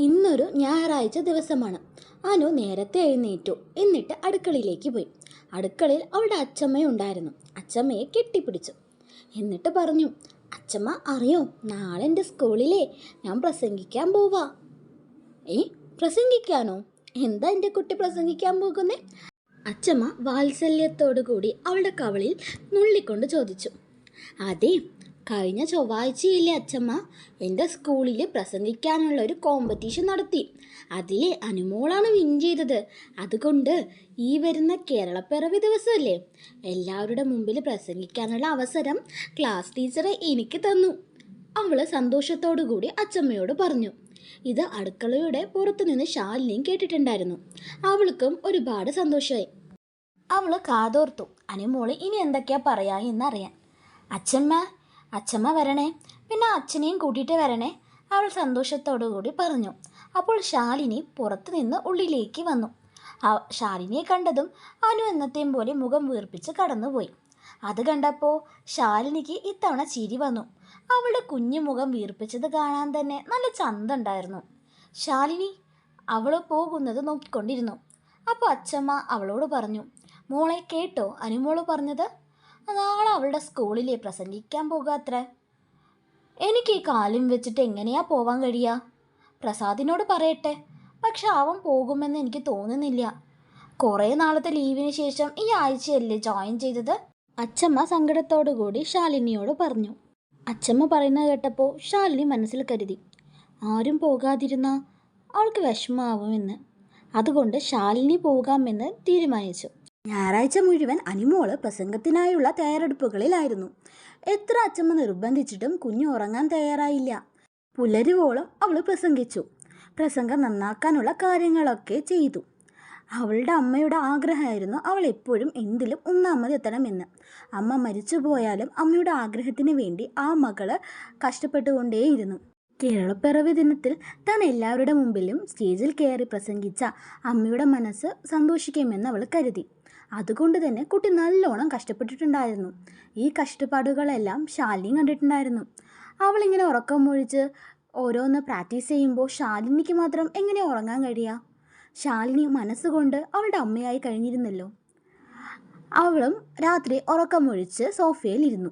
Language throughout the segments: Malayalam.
ഇന്നൊരു ഞായറാഴ്ച ദിവസമാണ്. അനു നേരത്തെ എഴുന്നേറ്റു. എന്നിട്ട് അടുക്കളയിലേക്ക് പോയി. അടുക്കളയിൽ അവളുടെ അച്ചമ്മയുണ്ടായിരുന്നു. അച്ചമ്മയെ കെട്ടിപ്പിടിച്ചു. എന്നിട്ട് പറഞ്ഞു, അച്ചമ്മ അറിയോ, നാളെ എൻ്റെ സ്കൂളിലെ ഞാൻ പ്രസംഗിക്കാൻ പോവാ. ഏ, പ്രസംഗിക്കാനോ? എന്താ എൻ്റെ കുട്ടി പ്രസംഗിക്കാൻ പോകുന്നേ? അച്ചമ്മ വാത്സല്യത്തോടു കൂടി അവളുടെ കവളിൽ നുള്ളിക്കൊണ്ട് ചോദിച്ചു. അതെ, കഴിഞ്ഞ ചൊവ്വാഴ്ചയില്ലേ അച്ചമ്മ, എൻ്റെ സ്കൂളിൽ പ്രസംഗിക്കാനുള്ള ഒരു കോമ്പറ്റീഷൻ നടത്തി. അതിലെ അനുമോളാണ് വിൻ ചെയ്തത്. അതുകൊണ്ട് ഈ വരുന്ന കേരളപ്പിറവി ദിവസമല്ലേ, എല്ലാവരുടെ മുമ്പിൽ പ്രസംഗിക്കാനുള്ള അവസരം ക്ലാസ് ടീച്ചറെ എനിക്ക് തന്നു. അവൾ സന്തോഷത്തോടു കൂടി അച്ചമ്മയോട് പറഞ്ഞു. ഇത് അടുക്കളയുടെ പുറത്തുനിന്ന് ശാലിനിയും കേട്ടിട്ടുണ്ടായിരുന്നു. അവൾക്കും ഒരുപാട് സന്തോഷമായി. അവൾ കാതോർത്തു, അനുമോള് ഇനി എന്തൊക്കെയാ പറയാ എന്നറിയാൻ. അച്ചമ്മ വരണേ, പിന്നെ അച്ഛനെയും കൂട്ടിയിട്ട് വരണേ, അവൾ സന്തോഷത്തോടു കൂടി പറഞ്ഞു. അപ്പോൾ ശാലിനി പുറത്തു നിന്ന് ഉള്ളിലേക്ക് വന്നു. ശാലിനിയെ കണ്ടതും അനു എന്നത്തെയും പോലെ മുഖം വീർപ്പിച്ച് കടന്നുപോയി. അത് കണ്ടപ്പോൾ ശാലിനിക്ക് ഇത്തവണ ചിരി വന്നു. അവളുടെ കുഞ്ഞു മുഖം വീർപ്പിച്ചത് കാണാൻ തന്നെ നല്ല ചന്തണ്ടായിരുന്നു. ശാലിനി അവൾ പോകുന്നത് നോക്കിക്കൊണ്ടിരുന്നു. അപ്പോൾ അച്ചമ്മ അവളോട് പറഞ്ഞു, മോളെ കേട്ടോ അനുമോള് പറഞ്ഞത്? നാളെ അവളുടെ സ്കൂളിലെ പ്രസംഗിക്കാൻ പോകാത്രേ. എനിക്ക് ഈ കാലും വെച്ചിട്ട് എങ്ങനെയാ പോവാൻ കഴിയുക? പ്രസാദിനോട് പറയട്ടെ, പക്ഷെ അവൻ പോകുമെന്ന് എനിക്ക് തോന്നുന്നില്ല. കുറേ നാളത്തെ ലീവിന് ശേഷം ഈ ആഴ്ചയല്ലേ ജോയിൻ ചെയ്തത്. അച്ചമ്മ സങ്കടത്തോടു കൂടി ശാലിനിയോട് പറഞ്ഞു. അച്ചമ്മ പറയുന്നത് കേട്ടപ്പോൾ ശാലിനി മനസ്സിൽ കരുതി, ആരും പോകാതിരുന്ന അവൾക്ക് വിഷമാവുമെന്ന്. അതുകൊണ്ട് ശാലിനി പോകാമെന്ന് തീരുമാനിച്ചു. ഞായറാഴ്ച മുഴുവൻ അനുമോള് പ്രസംഗത്തിനായുള്ള തയ്യാറെടുപ്പുകളിലായിരുന്നു. എത്ര അച്ചമ്മ നിർബന്ധിച്ചിട്ടും കുഞ്ഞു ഉറങ്ങാൻ തയ്യാറായില്ല. പുലരുവോളം അവൾ പ്രസംഗിച്ചു. പ്രസംഗം നന്നാക്കാനുള്ള കാര്യങ്ങളൊക്കെ ചെയ്തു. അവളുടെ അമ്മയുടെ ആഗ്രഹമായിരുന്നു അവൾ എപ്പോഴും എന്തിലും ഒന്നാമതെത്തണമെന്ന്. അമ്മ മരിച്ചു പോയാലും അമ്മയുടെ ആഗ്രഹത്തിന് വേണ്ടി ആ മകള് കഷ്ടപ്പെട്ടുകൊണ്ടേയിരുന്നു. കേരളപ്പിറവി ദിനത്തിൽ താൻ എല്ലാവരുടെ മുമ്പിലും സ്റ്റേജിൽ കയറി പ്രസംഗിച്ച അമ്മയുടെ മനസ്സ് സന്തോഷിക്കുമെന്ന് അവൾ കരുതി. അതുകൊണ്ട് തന്നെ കുട്ടി നല്ലോണം കഷ്ടപ്പെട്ടിട്ടുണ്ടായിരുന്നു. ഈ കഷ്ടപ്പാടുകളെല്ലാം ശാലിനി കണ്ടിട്ടുണ്ടായിരുന്നു. അവളിങ്ങനെ ഉറക്കം മൊഴിച്ച് ഓരോന്ന് പ്രാക്ടീസ് ചെയ്യുമ്പോൾ ശാലിനിക്ക് മാത്രം എങ്ങനെ ഉറങ്ങാൻ കഴിയുക? ശാലിനി മനസ്സുകൊണ്ട് അവളുടെ അമ്മയായി കഴിഞ്ഞിരുന്നല്ലോ. അവളും രാത്രി ഉറക്കമൊഴിച്ച് സോഫയിൽ ഇരുന്നു.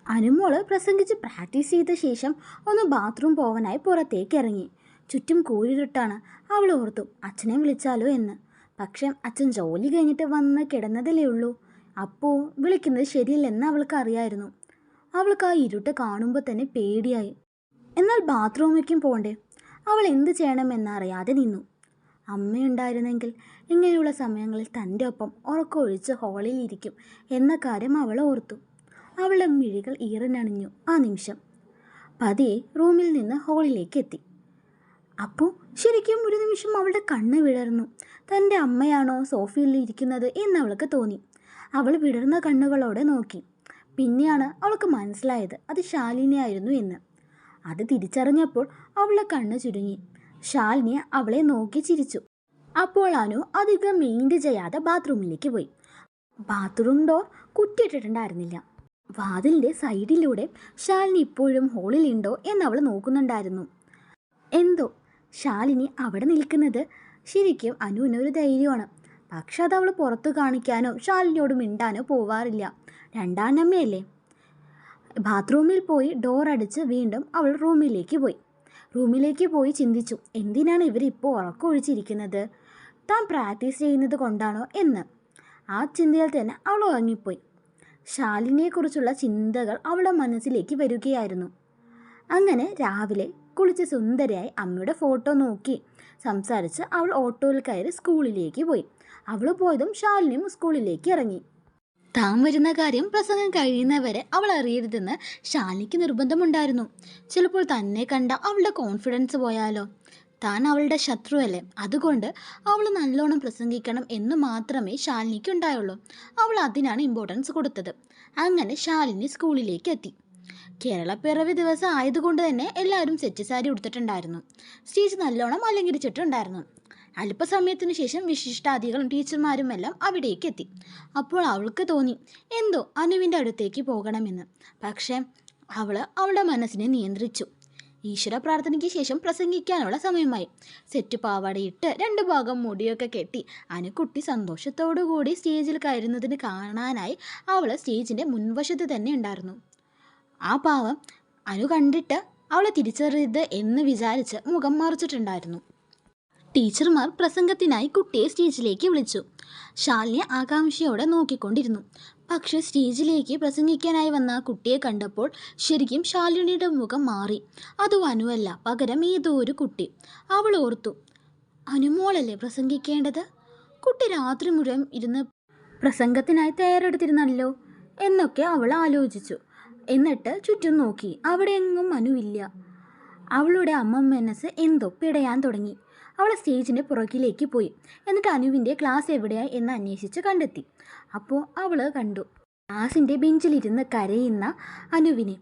അനുമോള് പ്രസംഗിച്ച് പ്രാക്ടീസ് ചെയ്ത ശേഷം ഒന്ന് ബാത്റൂം പോവാനായി പുറത്തേക്ക് ഇറങ്ങി. ചുറ്റും കൂരിരുട്ടാണ്. അവൾ ഓർത്തു, അച്ഛനെ വിളിച്ചാലോ എന്ന്. പക്ഷേ അച്ഛൻ ജോലി കഴിഞ്ഞിട്ട് വന്ന് കിടന്നതല്ലേ ഉള്ളൂ. അപ്പോൾ വിളിക്കുന്നത് ശരിയല്ലെന്ന് അവൾക്ക് അറിയായിരുന്നു. അവൾക്ക് ആ ഇരുട്ട് കാണുമ്പോൾ തന്നെ പേടിയായി. എന്നാൽ ബാത്റൂമിലേക്കും പോണ്ടേ? അവൾ എന്ത് ചെയ്യണമെന്നറിയാതെ നിന്നു. അമ്മയുണ്ടായിരുന്നെങ്കിൽ ഇങ്ങനെയുള്ള സമയങ്ങളിൽ തൻ്റെ ഒപ്പം ഉറക്കമൊഴിച്ച് ഹാളിൽ ഇരിക്കും എന്ന കാര്യം അവൾ ഓർത്തു. അവളുടെ മിഴികൾ ഈറനണിഞ്ഞു. ആ നിമിഷം പതിയെ റൂമിൽ നിന്ന് ഹാളിലേക്ക് എത്തി. അപ്പോൾ ശരിക്കും ഒരു നിമിഷം അവളുടെ കണ്ണ് വിടർന്നു. തൻ്റെ അമ്മയാണോ സോഫയിൽ ഇരിക്കുന്നത് എന്നവൾക്ക് തോന്നി. അവൾ വിടർന്ന കണ്ണുകളോടെ നോക്കി. പിന്നെയാണ് അവൾക്ക് മനസ്സിലായത് അത് ശാലിനിയായിരുന്നു എന്ന്. അത് തിരിച്ചറിഞ്ഞപ്പോൾ അവളുടെ കണ്ണ് ചുരുങ്ങി. ശാലിനി അവളെ നോക്കി ചിരിച്ചു. അപ്പോൾ അനു അധികം മെയിൻറ്റ് ചെയ്യാതെ ബാത്റൂമിലേക്ക് പോയി. Bathroom door കുറ്റിയിട്ടിട്ടുണ്ടായിരുന്നില്ല. വാതിലിൻ്റെ സൈഡിലൂടെ ശാലിനി ഇപ്പോഴും ഹോളിലുണ്ടോ എന്നവൾ നോക്കുന്നുണ്ടായിരുന്നു. എന്തോ ശാലിനി അവിടെ നിൽക്കുന്നത് ശരിക്കും അനുവിനൊരു ധൈര്യമാണ്. പക്ഷെ അത് അവൾ പുറത്തു കാണിക്കാനോ ശാലിനിയോട് മിണ്ടാനോ പോവാറില്ല. രണ്ടാനമ്മയല്ലേ. ബാത്റൂമിൽ പോയി ഡോർ അടിച്ച് വീണ്ടും അവൾ റൂമിലേക്ക് പോയി ചിന്തിച്ചു, എന്തിനാണ് ഇവരിപ്പോൾ ഉറക്കമൊഴിച്ചിരിക്കുന്നത്? താൻ പ്രാക്ടീസ് ചെയ്യുന്നത് കൊണ്ടാണോ എന്ന്. ആ ചിന്തയിൽ തന്നെ അവൾ ഉറങ്ങിപ്പോയി. ശാലിനിയെക്കുറിച്ചുള്ള ചിന്തകൾ അവളുടെ മനസ്സിലേക്ക് വരികയായിരുന്നു. അങ്ങനെ രാവിലെ കുളിച്ച് സുന്ദരിയായി അമ്മയുടെ ഫോട്ടോ നോക്കി സംസാരിച്ച് അവൾ ഓട്ടോയിൽ കയറി സ്കൂളിലേക്ക് പോയി. അവൾ പോയതും ശാലിനിയും സ്കൂളിലേക്ക് ഇറങ്ങി. താൻ വരുന്ന കാര്യം പ്രസംഗം കഴിയുന്നവരെ അവൾ അറിയരുതെന്ന് ശാലിനിക്ക് നിർബന്ധമുണ്ടായിരുന്നു. ചിലപ്പോൾ തന്നെ കണ്ട അവളുടെ കോൺഫിഡൻസ് പോയാലോ? താൻ അവളുടെ ശത്രുവല്ലേ. അതുകൊണ്ട് അവൾ നല്ലോണം പ്രസംഗിക്കണം എന്ന് മാത്രമേ ശാലിനിക്ക് ഉണ്ടായുള്ളൂ. അവൾ അതിനാണ് ഇമ്പോർട്ടൻസ് കൊടുത്തത്. അങ്ങനെ ശാലിനി സ്കൂളിലേക്ക് എത്തി. കേരളപ്പിറവി ദിവസം ആയതുകൊണ്ട് തന്നെ എല്ലാവരും സെറ്റ് സാരി ഉടുത്തിട്ടുണ്ടായിരുന്നു. സ്റ്റേജ് നല്ലോണം അലങ്കരിച്ചിട്ടുണ്ടായിരുന്നു. അല്പസമയത്തിനു ശേഷം വിശിഷ്ടാതികളും ടീച്ചർമാരും എല്ലാം അവിടേക്ക് എത്തി. അപ്പോൾ അവൾക്ക് തോന്നി എന്തോ അനുവിൻ്റെ അടുത്തേക്ക് പോകണമെന്ന്. പക്ഷേ അവളുടെ മനസ്സിനെ നിയന്ത്രിച്ചു. ഈശ്വര പ്രാർത്ഥനയ്ക്ക് ശേഷം പ്രസംഗിക്കാനുള്ള സമയമായി. സെറ്റ് പാവാടയിട്ട് 2 ഭാഗം മുടിയൊക്കെ കെട്ടി അനുക്കുട്ടി സന്തോഷത്തോടു കൂടി സ്റ്റേജിൽ കയറുന്നതിന് കാണാനായി അവൾ സ്റ്റേജിൻ്റെ മുൻവശത്ത് തന്നെ ഉണ്ടായിരുന്നു. ആ പാവം അനു കണ്ടിട്ട് അവളെ തിരിച്ചറിയരുത് എന്ന് വിചാരിച്ച് മുഖം മറിച്ചിട്ടുണ്ടായിരുന്നു. ടീച്ചർമാർ പ്രസംഗത്തിനായി കുട്ടിയെ സ്റ്റേജിലേക്ക് വിളിച്ചു. ശാലിനി ആകാംക്ഷയോടെ നോക്കിക്കൊണ്ടിരുന്നു. പക്ഷെ സ്റ്റേജിലേക്ക് പ്രസംഗിക്കാനായി വന്ന ആ കുട്ടിയെ കണ്ടപ്പോൾ ശരിക്കും ശാലിനിയുടെ മുഖം മാറി. അതും അനുവല്ല, പകരം ഏതോ ഒരു കുട്ടി. അവൾ ഓർത്തു, അനുമോളല്ലേ പ്രസംഗിക്കേണ്ടത്? കുട്ടി രാത്രി മുഴുവൻ ഇരുന്ന് പ്രസംഗത്തിനായി തയ്യാറെടുത്തിരുന്നല്ലോ എന്നൊക്കെ അവൾ ആലോചിച്ചു. എന്നിട്ട് ചുറ്റും നോക്കി. അവിടെയെങ്ങും അനുവില്ല. അവളുടെ അമ്മ മനസ്സ് എന്തോ പിടയാൻ തുടങ്ങി. അവൾ സ്റ്റേജിൻ്റെ പുറകിലേക്ക് പോയി. എന്നിട്ട് അനുവിൻ്റെ ക്ലാസ് എവിടെയായി എന്ന് അന്വേഷിച്ച് കണ്ടെത്തി. അപ്പോൾ അവൾ കണ്ടു ക്ലാസിൻ്റെ ബെഞ്ചിലിരുന്ന് കരയുന്ന അനുവിനെ.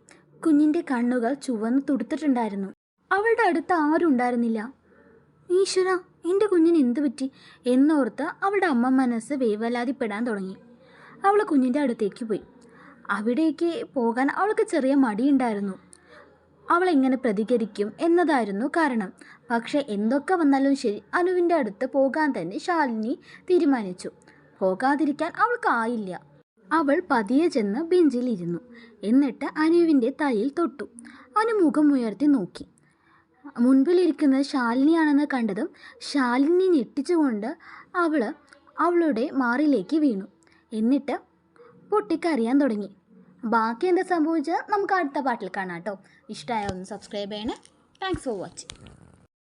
കുഞ്ഞിൻ്റെ കണ്ണുകൾ ചുവന്ന് തുടുത്തിട്ടുണ്ടായിരുന്നു. അവളുടെ അടുത്ത് ആരും ഉണ്ടായിരുന്നില്ല. ഈശ്വര, എൻ്റെ കുഞ്ഞിന് എന്തു പറ്റി എന്നോർത്ത് അവളുടെ അമ്മ മനസ്സ് വേവലാതിപ്പെടാൻ തുടങ്ങി. അവൾ കുഞ്ഞിൻ്റെ അടുത്തേക്ക് പോയി. അവിടേക്ക് പോകാൻ അവൾക്ക് ചെറിയ മടിയുണ്ടായിരുന്നു. അവൾ എങ്ങനെ പ്രതികരിക്കും എന്നതായിരുന്നു കാരണം. പക്ഷെ എന്തൊക്കെ വന്നാലും ശരി, അനുവിൻ്റെ അടുത്ത് പോകാൻ തന്നെ ശാലിനി തീരുമാനിച്ചു. പോകാതിരിക്കാൻ അവൾക്കായില്ല. അവൾ പതിയെ ചെന്ന് ബെഞ്ചിലിരുന്നു. എന്നിട്ട് അനുവിൻ്റെ തലയിൽ തൊട്ടു. അനു മുഖം ഉയർത്തി നോക്കി. മുൻപിലിരിക്കുന്നത് ശാലിനിയാണെന്ന് കണ്ടതും ശാലിനി ഞെട്ടിച്ചുകൊണ്ട് അവളുടെ മാറിലേക്ക് വീണു. എന്നിട്ട് പൊട്ടിക്കരയാൻ തുടങ്ങി. ബാക്കി എന്താ സംഭവിച്ചത് നമുക്ക് അടുത്ത പാട്ടിൽ കാണാം കേട്ടോ. ഇഷ്ടമായ ഒന്ന് സബ്സ്ക്രൈബ് ചെയ്യണേ. Thanks for watching.